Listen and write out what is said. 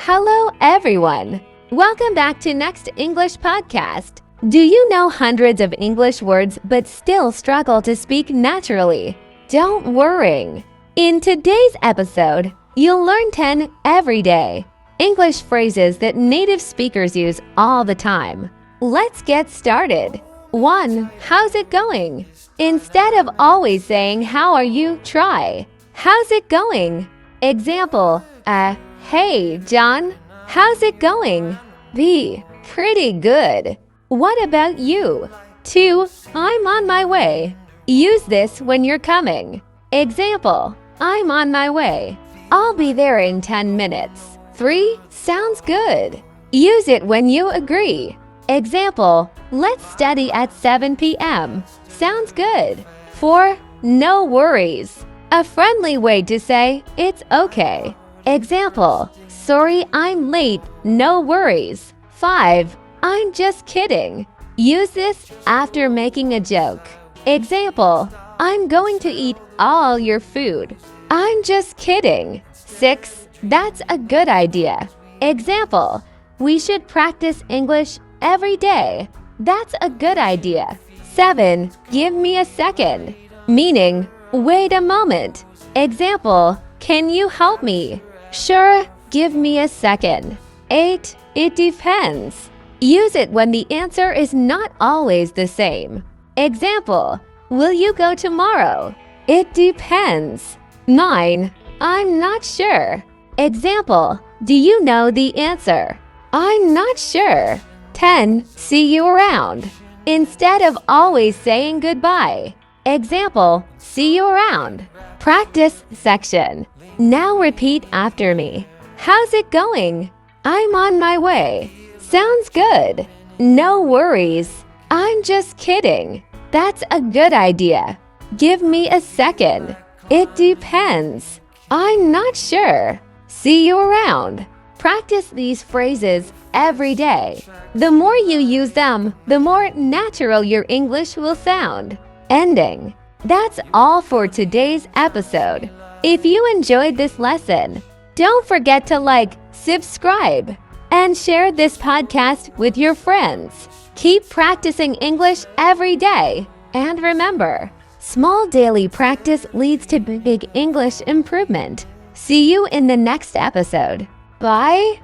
Hello, everyone. Welcome back to Next English Podcast. Do you know hundreds of English words but still struggle to speak naturally? Don't worry. In today's episode, you'll learn 10 everyday English phrases that native speakers use all the time. Let's get started. 1. How's it going? Instead of always saying, how are you, try, how's it going? Example, hey, John, how's it going? B. Pretty good. What about you? 2. I'm on my way. Use this when you're coming. Example, I'm on my way. I'll be there in 10 minutes. 3. Sounds good. Use it when you agree. Example, let's study at 7 p.m. Sounds good. 4. No worries. A friendly way to say it's okay. Example, sorry I'm late, no worries. 5. I'm just kidding. Use this after making a joke. Example, I'm going to eat all your food. I'm just kidding. 6. That's a good idea. Example, we should practice English every day. That's a good idea. 7. Give me a second. Meaning, wait a moment. Example, can you help me? Sure, give me a second. 8. It depends. Use it when the answer is not always the same. Example, will you go tomorrow? It depends. 9. I'm not sure. Example, do you know the answer? I'm not sure. 10. See you around. Instead of always saying goodbye. Example, see you around. Practice section. Now repeat after me. How's it going? I'm on my way. Sounds good. No worries. I'm just kidding. That's a good idea. Give me a second. It depends. I'm not sure. See you around. Practice these phrases every day. The more you use them, the more natural your English will sound. Ending. That's all for today's episode. If you enjoyed this lesson, don't forget to like, subscribe, and share this podcast with your friends. Keep practicing English every day. And remember, small daily practice leads to big English improvement. See you in the next episode. Bye.